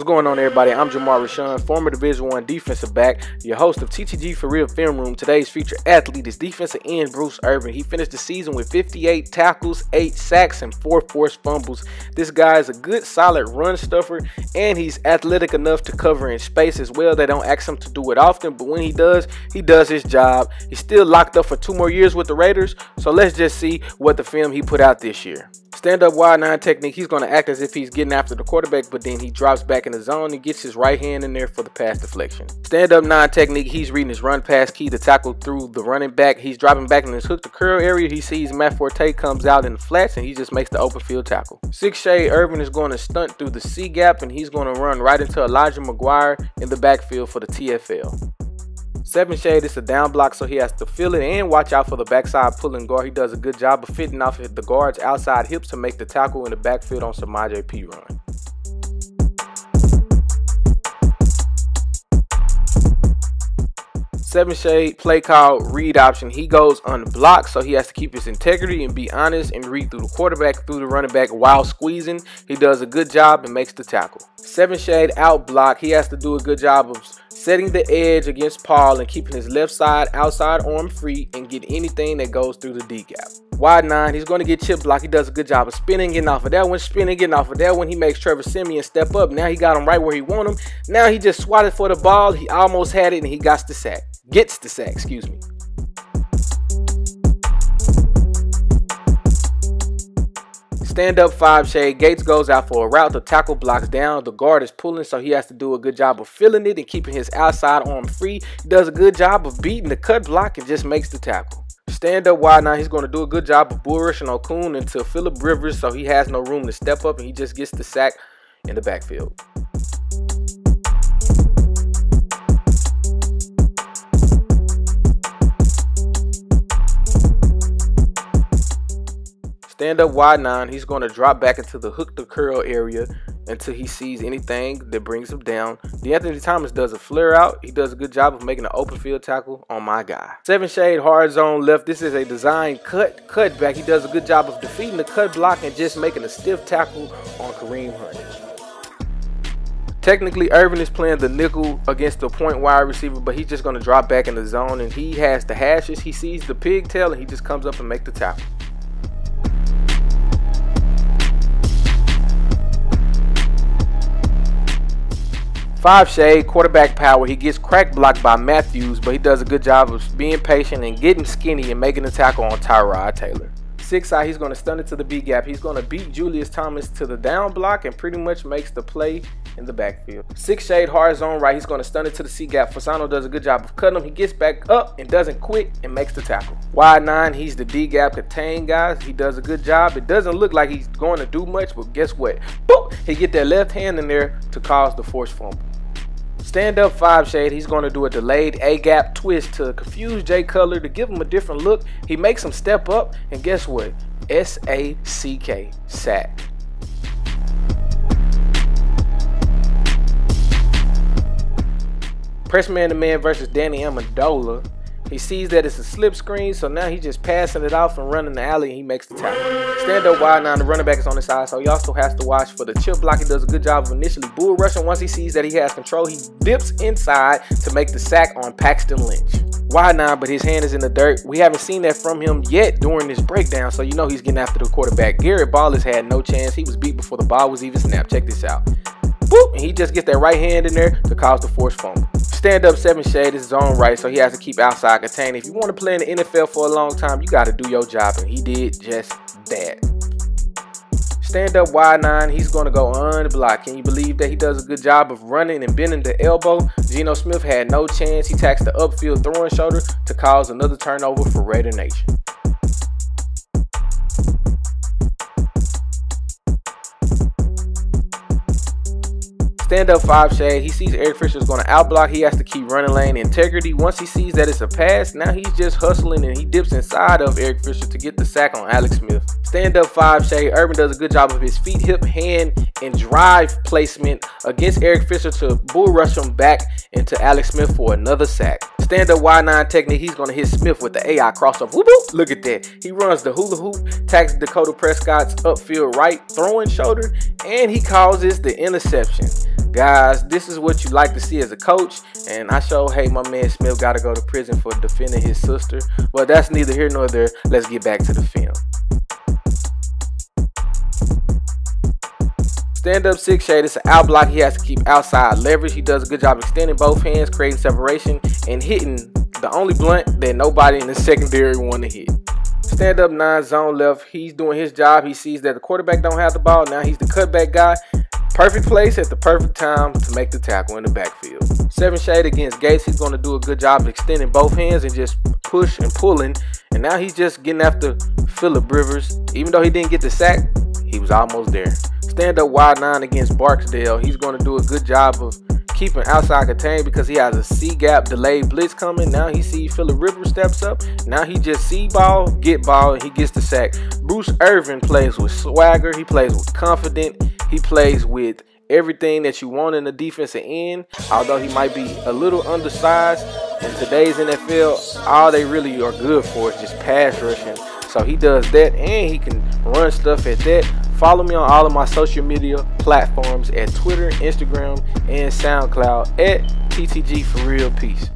What's going on, everybody? I'm Jamar Rashawn, former Division I defensive back, your host of TTG For Real Film Room. Today's featured athlete is defensive end Bruce Irvin. He finished the season with 58 tackles, 8 sacks, and 4 forced fumbles. This guy is a good, solid run stuffer, and he's athletic enough to cover in space as well. They don't ask him to do it often, but when he does his job. He's still locked up for 2 more years with the Raiders, so let's just see what the film he put out this year. Stand-up wide 9 technique, he's going to act as if he's getting after the quarterback, but then he drops back in the zone and gets his right hand in there for the pass deflection. Stand-up 9 technique, he's reading his run pass key to tackle through the running back. He's dropping back in his hook to curl area. He sees Matt Forte comes out in the flats, and he just makes the open field tackle. 6 shade Irvin is going to stunt through the C gap, and he's going to run right into Elijah McGuire in the backfield for the TFL. 7 shade is a down block, so he has to feel it and watch out for the backside pulling guard. He does a good job of fitting off the guard's outside hips to make the tackle in the backfield on some IJP run. 7 shade play call read option. He goes unblocked, so he has to keep his integrity and be honest and read through the quarterback, through the running back while squeezing. He does a good job and makes the tackle. 7 shade out block. He has to do a good job of setting the edge against Paul and keeping his left side outside arm free and get anything that goes through the D gap. Wide 9, he's going to get chip block. He does a good job of spinning, getting off of that one, spinning, getting off of that one. He makes Trevor Siemian step up. Now he got him right where he want him. Now he just swatted for the ball. He almost had it, and he got the sack. Gets the sack, excuse me. Stand up 5 shade. Gates goes out for a route. The tackle blocks down. The guard is pulling, so he has to do a good job of feeling it and keeping his outside arm free. He does a good job of beating the cut block and just makes the tackle. Stand up wide 9. He's going to do a good job of bull rushing Okun into Phillip Rivers, so he has no room to step up, and he just gets the sack in the backfield. Stand up wide 9, he's going to drop back into the hook to curl area until he sees anything that brings him down. D'Anthony Thomas does a flare out. He does a good job of making an open field tackle on my guy. 7 shade hard zone left. This is a design cut back. He does a good job of defeating the cut block and just making a stiff tackle on Kareem Hunt. Technically, Irvin is playing the nickel against the point wide receiver, but he's just going to drop back in the zone, and he has the hashes. He sees the pigtail, and he just comes up and makes the tackle. 5 shade quarterback power. He gets crack blocked by Matthews, but he does a good job of being patient and getting skinny and making the tackle on Tyrod Taylor. 6 side, he's going to stun it to the B gap. He's going to beat Julius Thomas to the down block and pretty much makes the play in the backfield. 6 shade hard zone right. He's going to stun it to the C gap. Fasano does a good job of cutting him. He gets back up and doesn't quit and makes the tackle. Wide 9, he's the D gap contain guys. He does a good job. It doesn't look like he's going to do much, but guess what? Boop! He get that left hand in there to cause the forced fumble. Stand up 5 shade, he's going to do a delayed A-gap twist to confuse Jay Cutler to give him a different look. He makes him step up, and guess what? S-A-C-K, sack. Press man-to-man versus Danny Amendola. He sees that it's a slip screen, so now he's just passing it off and running the alley, and he makes the tackle. Stand up wide 9, the running back is on the side, so he also has to watch for the chip block. He does a good job of initially bull rushing. Once he sees that he has control, he dips inside to make the sack on Paxton Lynch. Wide 9, but his hand is in the dirt. We haven't seen that from him yet during this breakdown, so you know he's getting after the quarterback. Garrett Ball has had no chance. He was beat before the ball was even snapped. Check this out. Boop, and he just gets that right hand in there to cause the forced fumble. Stand up 7 shade is his own right, so he has to keep outside contained. If you want to play in the NFL for a long time, you got to do your job, and he did just that. Stand up wide 9, he's going to go unblocked. Can you believe that he does a good job of running and bending the elbow? Gino Smith had no chance. He tacks the upfield throwing shoulder to cause another turnover for Raider Nation. Stand up 5 shade, he sees Eric Fisher's going to outblock. He has to keep running lane integrity. Once he sees that it's a pass, now he's just hustling and he dips inside of Eric Fisher to get the sack on Alex Smith. Stand up 5 shade. Irvin does a good job of his feet, hip, hand, and drive placement against Eric Fisher to bull rush him back into Alex Smith for another sack. Stand up Y9 technique. He's going to hit Smith with the AI crossover. Whoop, whoop. Look at that. He runs the hula hoop, tags Dakota Prescott's upfield right throwing shoulder, and he causes the interception. Guys, this is what you like to see as a coach, and I hate my man Smith got to go to prison for defending his sister, but that's neither here nor there. Let's get back to the film. Stand up 6 shade. It's an out block. He has to keep outside leverage. He does a good job extending both hands, creating separation, and hitting the only blunt that nobody in the secondary want to hit. Stand up 9 zone left. He's doing his job. He sees that the quarterback don't have the ball. Now he's the cutback guy. Perfect place at the perfect time to make the tackle in the backfield. 7 shade against Gates. He's going to do a good job of extending both hands and just push and pulling. And now he's just getting after Phillip Rivers. Even though he didn't get the sack, he was almost there. Stand up Y9 against Barksdale. He's going to do a good job of keeping outside contained because he has a C-gap delayed blitz coming. Now he sees Phillip Rivers steps up. Now he just see ball, get ball, and he gets the sack. Bruce Irvin plays with swagger. He plays with confidence. He plays with everything that you want in the defensive end. Although he might be a little undersized, in today's NFL, all they really are good for is just pass rushing. So he does that, and he can run stuff at that. Follow me on all of my social media platforms at Twitter, Instagram, and SoundCloud at TTG for Real. Peace.